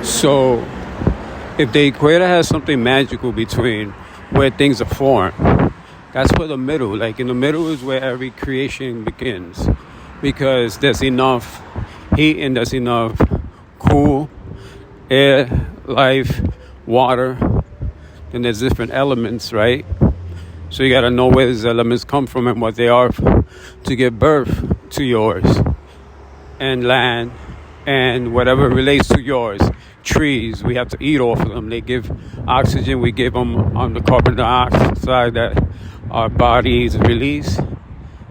So if the equator has something magical between where things are formed, that's where the middle, like in the middle is where every creation begins. Because there's enough heat and there's enough cool air, life, water, and there's different elements, right? So you got to know where these elements come from and what they are to give birth to yours and land and whatever relates to yours. Trees, we have to eat off of them. They give oxygen. We give them on the carbon dioxide that our bodies release.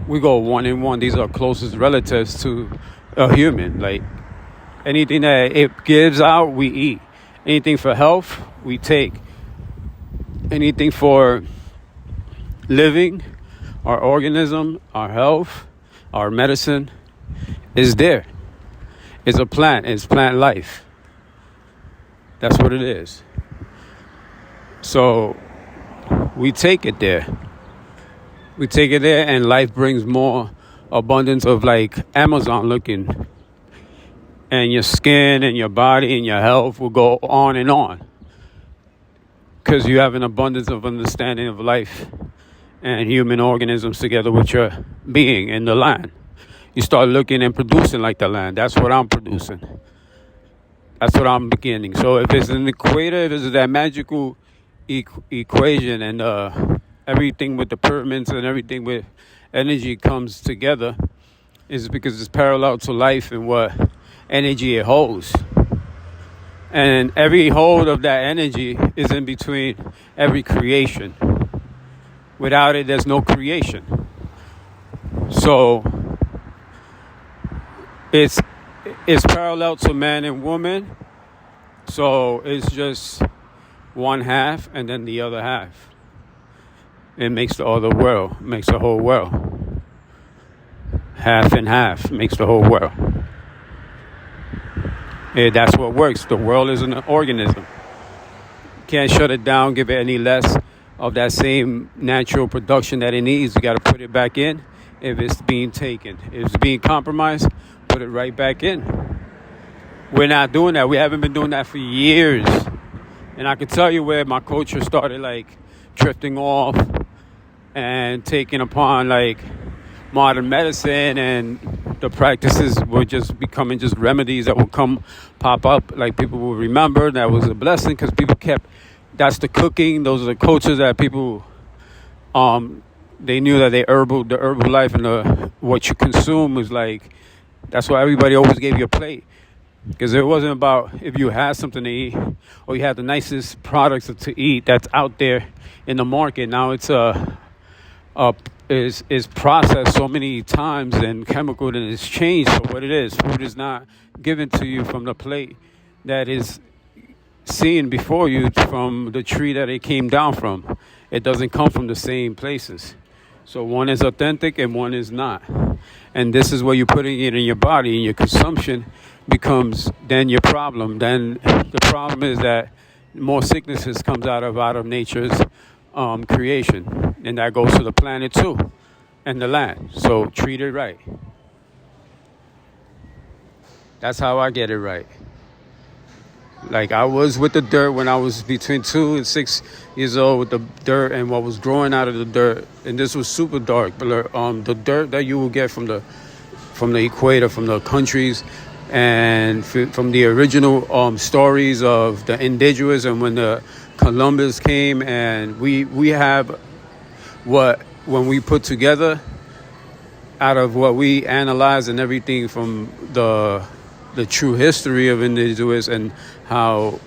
We go one in one. These are closest relatives to a human. Like anything that it gives out, we eat. Anything for health, we take. Anything for living, our organism, our health, our medicine is there. It's a plant. It's plant life. That's what it is. So we take it there. We take it there, and life brings more abundance of like Amazon looking. And your skin and your body and your health will go on and on. Because you have an abundance of understanding of life and human organisms together with your being in the land. You start looking and producing like the land. That's what I'm producing. That's what I'm beginning. So if it's an equator, if it's that magical equation and everything with the pyramids and everything with energy comes together, is because it's parallel to life and what energy it holds. And every hold of that energy is in between every creation. Without it, there's no creation. So it's parallel to man and woman. So it's just one half and then the other half. It makes the other world, makes the whole world. Half and half makes the whole world. That's what works. The world is an organism. Can't shut it down, give it any less of that same natural production that it needs. You got to put it back in if it's being taken. If it's being compromised, put it right back in. We're not doing that. We haven't been doing that for years. And I can tell you where my culture started like drifting off and taking upon like modern medicine, and the practices were just becoming just remedies that will pop up, like people will remember. That was a blessing because people kept, that's the cooking, those are the cultures that people they knew that the herbal life and what you consume was like, that's why everybody always gave you a plate, because it wasn't about if you had something to eat or you had the nicest products to eat that's out there in the market. Now it's is processed so many times and chemical, and it's changed for what it is. Food is not given to you from the plate that is seen before you from the tree that it came down from. It doesn't come from the same places. So one is authentic and one is not. And this is where you're putting it in your body, and your consumption becomes then your problem. Then the problem is that more sicknesses comes out of nature's creation, and that goes to the planet too and the land. So treat it right. That's how I get it right. Like I was with the dirt when I was between 2 and 6 years old, with the dirt and what was growing out of the dirt, and this was super dark. But the dirt that you will get from the equator, from the countries, and from the original stories of the indigenous, and when the Columbus came, and we have what, when we put together out of what we analyze and everything from the true history of indigenous and how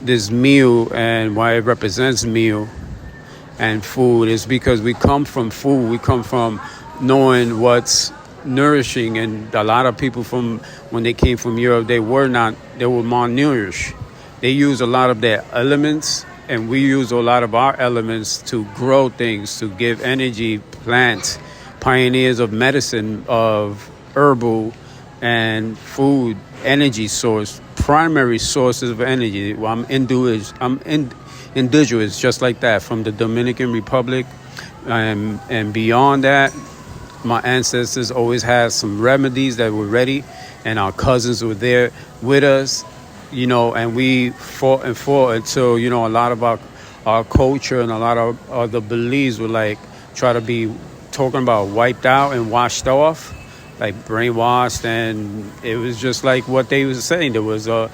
this meal and why it represents meal and food is because we come from food. We come from knowing what's nourishing, and a lot of people from when they came from Europe, they were malnourished. They use a lot of their elements, and we use a lot of our elements to grow things, to give energy. Plants, pioneers of medicine, of herbal and food, energy source, primary sources of energy. Well, I'm indigenous, just like that, from the Dominican Republic, and beyond that. My ancestors always had some remedies that were ready, and our cousins were there with us. and we fought and fought until, a lot of our culture and a lot of the beliefs were like try to be talking about wiped out and washed off, like brainwashed. And it was just like what they was saying. There was a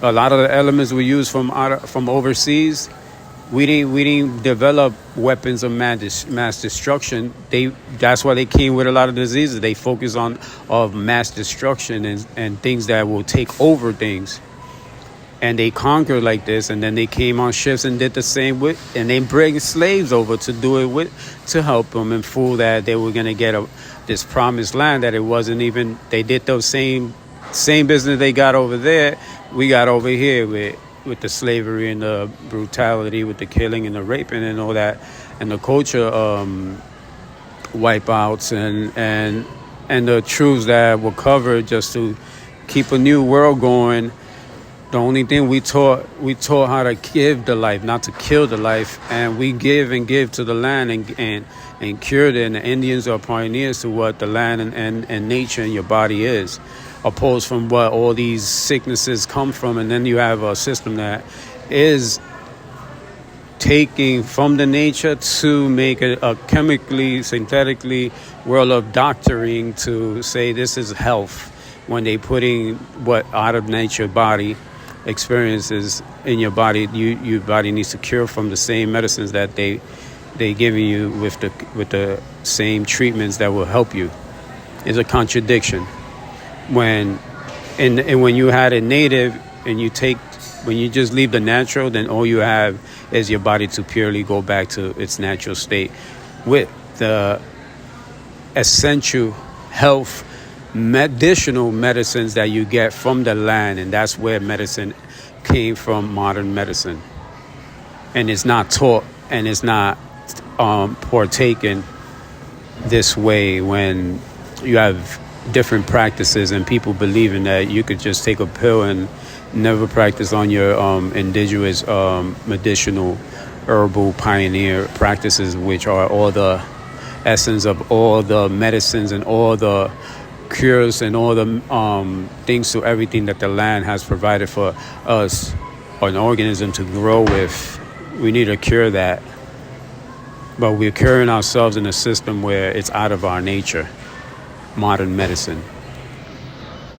lot of the elements we used from overseas. We didn't develop weapons of mass destruction. That's why they came with a lot of diseases. They focus on of mass destruction and things that will take over things. And they conquered like this, and then they came on ships and did the same and they bring slaves over to do it to help them and fool that they were gonna get this promised land that it wasn't even. They did those same business they got over there. We got over here with the slavery and the brutality, with the killing and the raping and all that, and the culture wipeouts and the truths that were covered just to keep a new world going. The only thing we taught how to give the life, not to kill the life, and we give to the land and cured it. And the Indians are pioneers to what the land and nature and your body is, opposed from what all these sicknesses come from. And then you have a system that is taking from the nature to make it a chemically, synthetically world of doctoring to say this is health, when they putting what out of nature body experiences in your body. Your body needs to cure from the same medicines that they giving you with the same treatments that will help you. It's a contradiction. When you had a native and when you just leave the natural, then all you have is your body to purely go back to its natural state with the essential health medicinal medicines that you get from the land. And that's where medicine came from, modern medicine. And it's not taught and it's not partaken this way when you have different practices and people believing that you could just take a pill and never practice on your indigenous medicinal herbal pioneer practices, which are all the essence of all the medicines and all the cures and all the things to everything that the land has provided for us, an organism to grow with. We need to cure that, but we're curing ourselves in a system where it's out of our nature. Modern medicine.